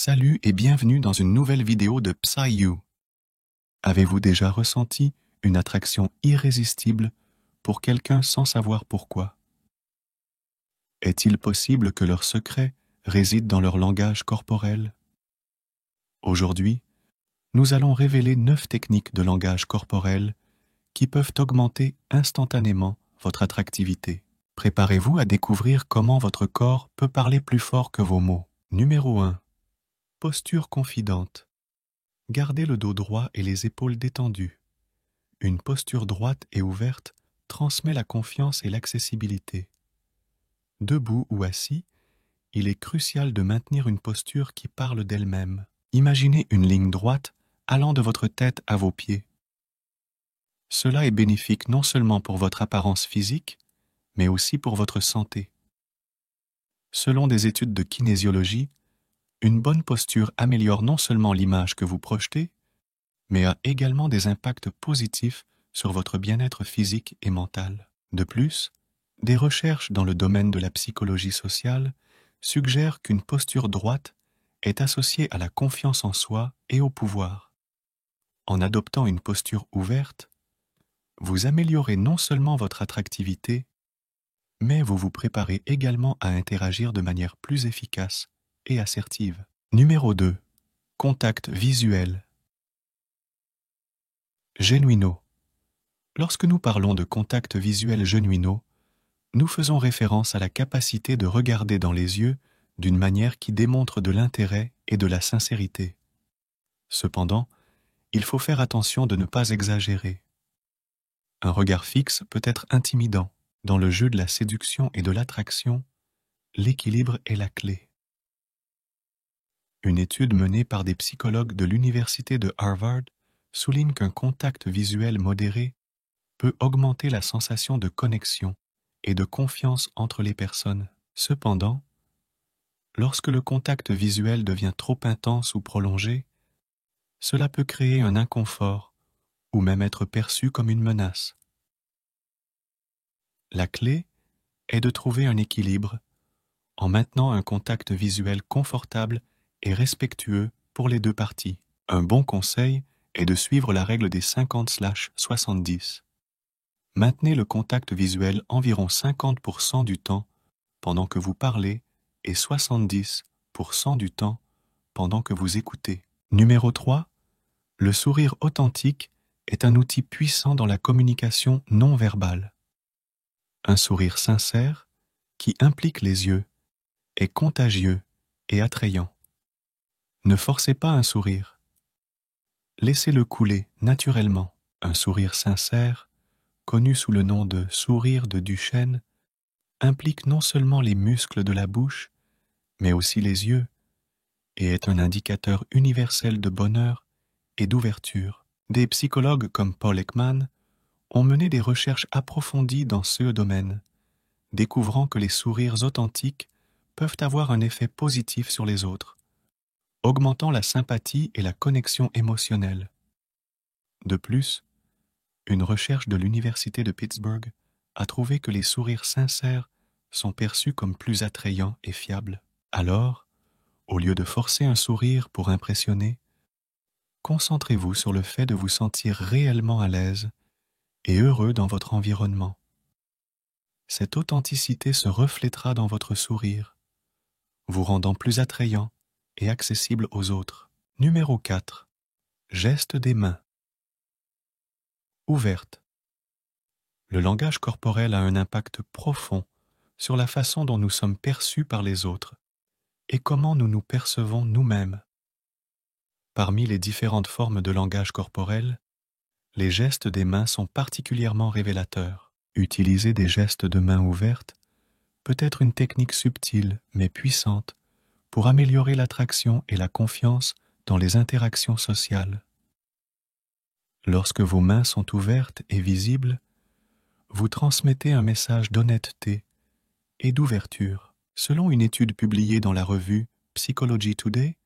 Salut et bienvenue dans une nouvelle vidéo de PsyU. Avez-vous déjà ressenti une attraction irrésistible pour quelqu'un sans savoir pourquoi? Est-il possible que leur secret réside dans leur langage corporel? Aujourd'hui, nous allons révéler 9 techniques de langage corporel qui peuvent augmenter instantanément votre attractivité. Préparez-vous à découvrir comment votre corps peut parler plus fort que vos mots. Numéro 1. Posture confidente. Gardez le dos droit et les épaules détendues. Une posture droite et ouverte transmet la confiance et l'accessibilité. Debout ou assis, il est crucial de maintenir une posture qui parle d'elle-même. Imaginez une ligne droite allant de votre tête à vos pieds. Cela est bénéfique non seulement pour votre apparence physique, mais aussi pour votre santé. Selon des études de kinésiologie, une bonne posture améliore non seulement l'image que vous projetez, mais a également des impacts positifs sur votre bien-être physique et mental. De plus, des recherches dans le domaine de la psychologie sociale suggèrent qu'une posture droite est associée à la confiance en soi et au pouvoir. En adoptant une posture ouverte, vous améliorez non seulement votre attractivité, mais vous vous préparez également à interagir de manière plus efficace et assertive. Numéro 2. Contact visuel. Genuino. Lorsque nous parlons de contact visuel genuino, nous faisons référence à la capacité de regarder dans les yeux d'une manière qui démontre de l'intérêt et de la sincérité. Cependant, il faut faire attention de ne pas exagérer. Un regard fixe peut être intimidant. Dans le jeu de la séduction et de l'attraction, l'équilibre est la clé. Une étude menée par des psychologues de l'université de Harvard souligne qu'un contact visuel modéré peut augmenter la sensation de connexion et de confiance entre les personnes. Cependant, lorsque le contact visuel devient trop intense ou prolongé, cela peut créer un inconfort ou même être perçu comme une menace. La clé est de trouver un équilibre en maintenant un contact visuel confortable et respectueux pour les deux parties. Un bon conseil est de suivre la règle des 50/70. Maintenez le contact visuel environ 50% du temps pendant que vous parlez et 70% du temps pendant que vous écoutez. Numéro 3. Le sourire authentique est un outil puissant dans la communication non verbale. Un sourire sincère, qui implique les yeux, est contagieux et attrayant. Ne forcez pas un sourire. Laissez-le couler naturellement. Un sourire sincère, connu sous le nom de sourire de Duchenne, implique non seulement les muscles de la bouche, mais aussi les yeux, et est un indicateur universel de bonheur et d'ouverture. Des psychologues comme Paul Ekman ont mené des recherches approfondies dans ce domaine, découvrant que les sourires authentiques peuvent avoir un effet positif sur les autres, augmentant la sympathie et la connexion émotionnelle. De plus, une recherche de l'Université de Pittsburgh a trouvé que les sourires sincères sont perçus comme plus attrayants et fiables. Alors, au lieu de forcer un sourire pour impressionner, concentrez-vous sur le fait de vous sentir réellement à l'aise et heureux dans votre environnement. Cette authenticité se reflétera dans votre sourire, vous rendant plus attrayant et accessible aux autres. Numéro 4. Geste des mains. Ouverte. Le langage corporel a un impact profond sur la façon dont nous sommes perçus par les autres et comment nous nous percevons nous-mêmes. Parmi les différentes formes de langage corporel, les gestes des mains sont particulièrement révélateurs. Utiliser des gestes de main ouvertes peut être une technique subtile mais puissante pour améliorer l'attraction et la confiance dans les interactions sociales. Lorsque vos mains sont ouvertes et visibles, vous transmettez un message d'honnêteté et d'ouverture. Selon une étude publiée dans la revue Psychology Today,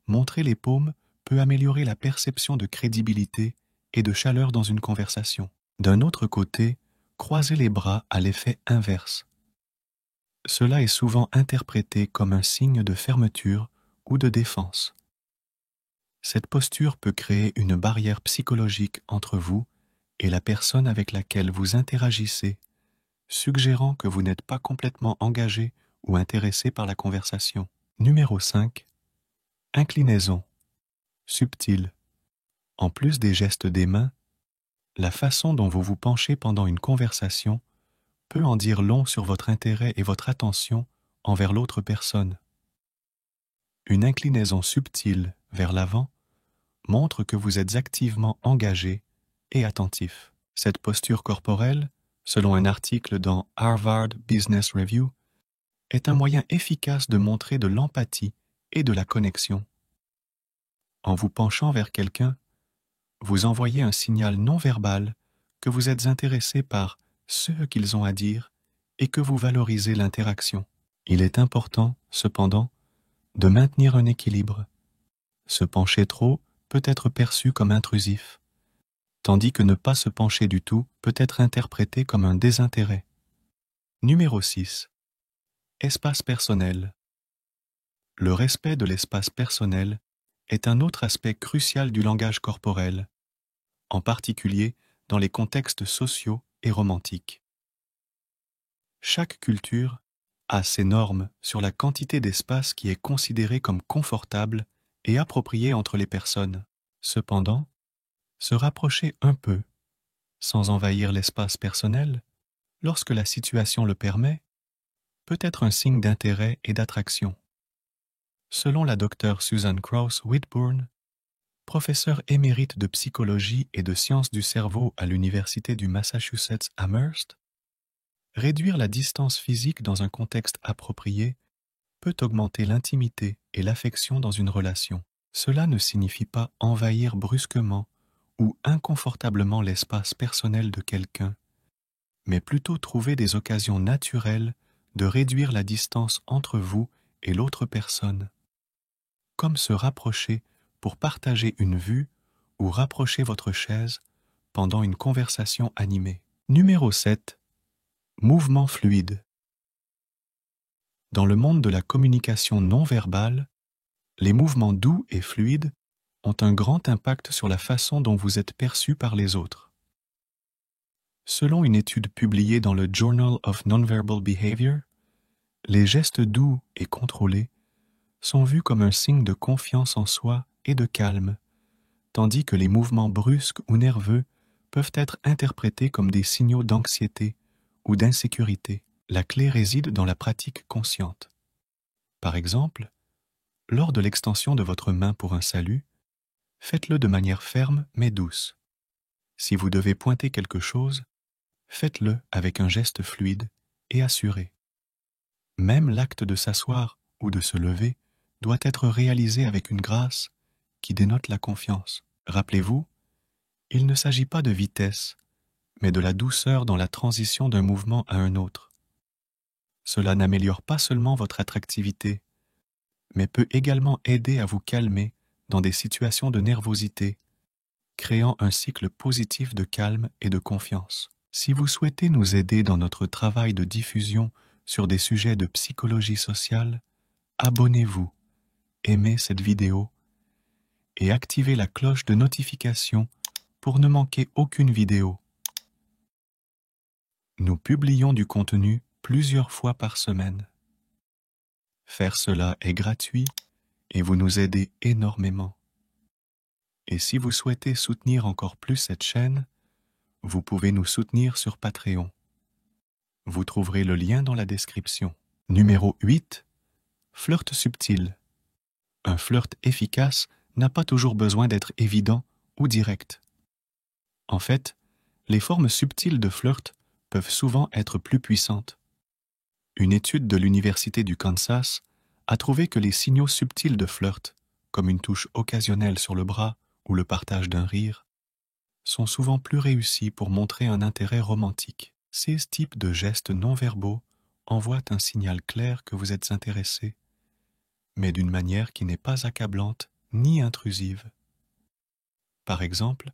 montrer les paumes peut améliorer la perception de crédibilité et de chaleur dans une conversation. D'un autre côté, croiser les bras a l'effet inverse. Cela est souvent interprété comme un signe de fermeture ou de défense. Cette posture peut créer une barrière psychologique entre vous et la personne avec laquelle vous interagissez, suggérant que vous n'êtes pas complètement engagé ou intéressé par la conversation. Numéro 5. Inclinaison. Subtile. En plus des gestes des mains, la façon dont vous vous penchez pendant une conversation peut en dire long sur votre intérêt et votre attention envers l'autre personne. Une inclinaison subtile vers l'avant montre que vous êtes activement engagé et attentif. Cette posture corporelle, selon un article dans Harvard Business Review, est un moyen efficace de montrer de l'empathie et de la connexion. En vous penchant vers quelqu'un, vous envoyez un signal non verbal que vous êtes intéressé par ce qu'ils ont à dire et que vous valorisez l'interaction. Il est important, cependant, de maintenir un équilibre. Se pencher trop peut être perçu comme intrusif, tandis que ne pas se pencher du tout peut être interprété comme un désintérêt. Numéro 6. Espace personnel. Le respect de l'espace personnel est un autre aspect crucial du langage corporel, en particulier dans les contextes sociaux et romantiques. Chaque culture a ses normes sur la quantité d'espace qui est considérée comme confortable et appropriée entre les personnes. Cependant, se rapprocher un peu, sans envahir l'espace personnel, lorsque la situation le permet, peut être un signe d'intérêt et d'attraction. Selon la docteure Susan Krauss Whitbourne, professeure émérite de psychologie et de sciences du cerveau à l'université du Massachusetts Amherst, réduire la distance physique dans un contexte approprié peut augmenter l'intimité et l'affection dans une relation. Cela ne signifie pas envahir brusquement ou inconfortablement l'espace personnel de quelqu'un, mais plutôt trouver des occasions naturelles de réduire la distance entre vous et l'autre personne, comme se rapprocher pour partager une vue ou rapprocher votre chaise pendant une conversation animée. Numéro 7. Mouvement fluide. Dans le monde de la communication non verbale, les mouvements doux et fluides ont un grand impact sur la façon dont vous êtes perçu par les autres. Selon une étude publiée dans le Journal of Nonverbal Behavior, les gestes doux et contrôlés sont vus comme un signe de confiance en soi et de calme, tandis que les mouvements brusques ou nerveux peuvent être interprétés comme des signaux d'anxiété ou d'insécurité. La clé réside dans la pratique consciente. Par exemple, lors de l'extension de votre main pour un salut, faites-le de manière ferme mais douce. Si vous devez pointer quelque chose, faites-le avec un geste fluide et assuré. Même l'acte de s'asseoir ou de se lever doit être réalisé avec une grâce qui dénote la confiance. Rappelez-vous, il ne s'agit pas de vitesse, mais de la douceur dans la transition d'un mouvement à un autre. Cela n'améliore pas seulement votre attractivité, mais peut également aider à vous calmer dans des situations de nervosité, créant un cycle positif de calme et de confiance. Si vous souhaitez nous aider dans notre travail de diffusion sur des sujets de psychologie sociale, abonnez-vous, aimez cette vidéo et activez la cloche de notification pour ne manquer aucune vidéo. Nous publions du contenu plusieurs fois par semaine. Faire cela est gratuit et vous nous aidez énormément. Et si vous souhaitez soutenir encore plus cette chaîne, vous pouvez nous soutenir sur Patreon. Vous trouverez le lien dans la description. Numéro 8. Flirt subtil. Un flirt efficace n'a pas toujours besoin d'être évident ou direct. En fait, les formes subtiles de flirt peuvent souvent être plus puissantes. Une étude de l'Université du Kansas a trouvé que les signaux subtils de flirt, comme une touche occasionnelle sur le bras ou le partage d'un rire, sont souvent plus réussis pour montrer un intérêt romantique. Ces types de gestes non-verbaux envoient un signal clair que vous êtes intéressé, mais d'une manière qui n'est pas accablante ni intrusive. Par exemple,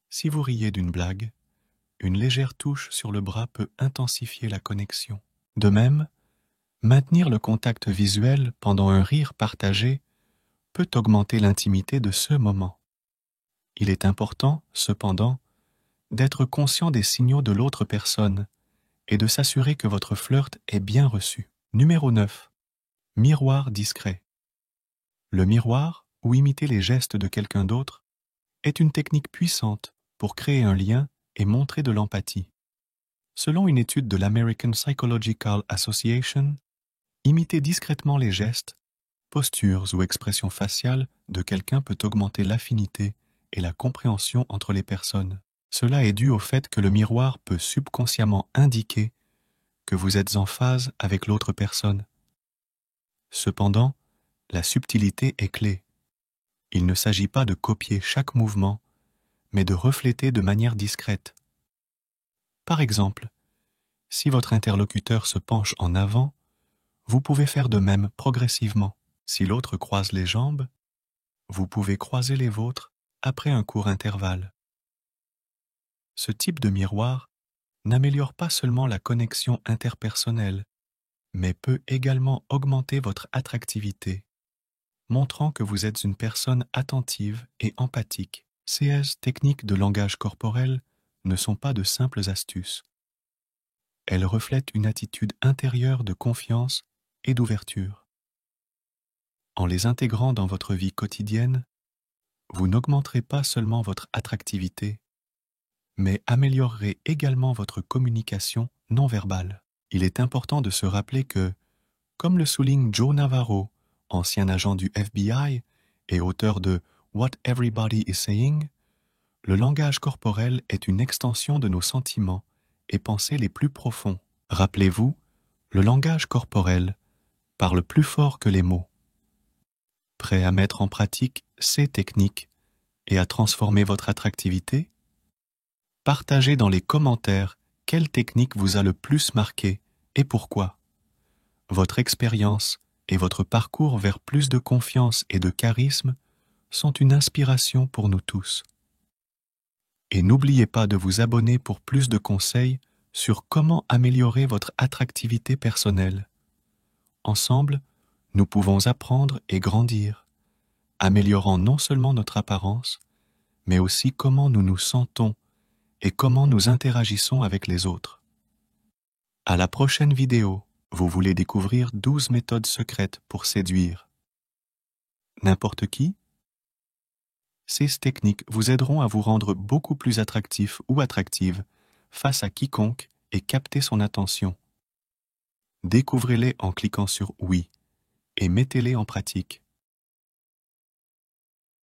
si vous riez d'une blague, une légère touche sur le bras peut intensifier la connexion. De même, maintenir le contact visuel pendant un rire partagé peut augmenter l'intimité de ce moment. Il est important, cependant, d'être conscient des signaux de l'autre personne et de s'assurer que votre flirt est bien reçu. Numéro 9. Miroir discret. Le miroir, ou imiter les gestes de quelqu'un d'autre, est une technique puissante pour créer un lien et montrer de l'empathie. Selon une étude de l'American Psychological Association, imiter discrètement les gestes, postures ou expressions faciales de quelqu'un peut augmenter l'affinité et la compréhension entre les personnes. Cela est dû au fait que le miroir peut subconsciemment indiquer que vous êtes en phase avec l'autre personne. Cependant, la subtilité est clé. Il ne s'agit pas de copier chaque mouvement, mais de refléter de manière discrète. Par exemple, si votre interlocuteur se penche en avant, vous pouvez faire de même progressivement. Si l'autre croise les jambes, vous pouvez croiser les vôtres après un court intervalle. Ce type de miroir n'améliore pas seulement la connexion interpersonnelle, mais peut également augmenter votre attractivité, montrant que vous êtes une personne attentive et empathique. Ces techniques de langage corporel ne sont pas de simples astuces. Elles reflètent une attitude intérieure de confiance et d'ouverture. En les intégrant dans votre vie quotidienne, vous n'augmenterez pas seulement votre attractivité, mais améliorerez également votre communication non verbale. Il est important de se rappeler que, comme le souligne Joe Navarro, ancien agent du FBI et auteur de What Everybody is Saying, le langage corporel est une extension de nos sentiments et pensées les plus profonds. Rappelez-vous, le langage corporel parle plus fort que les mots. Prêt à mettre en pratique ces techniques et à transformer votre attractivité? Partagez dans les commentaires quelle technique vous a le plus marqué et pourquoi. Votre expérience et votre parcours vers plus de confiance et de charisme sont une inspiration pour nous tous. Et n'oubliez pas de vous abonner pour plus de conseils sur comment améliorer votre attractivité personnelle. Ensemble, nous pouvons apprendre et grandir, améliorant non seulement notre apparence, mais aussi comment nous nous sentons et comment nous interagissons avec les autres. À la prochaine vidéo, vous voulez découvrir 12 méthodes secrètes pour séduire n'importe qui? Ces techniques vous aideront à vous rendre beaucoup plus attractif ou attractive face à quiconque et capter son attention. Découvrez-les en cliquant sur « Oui » et mettez-les en pratique.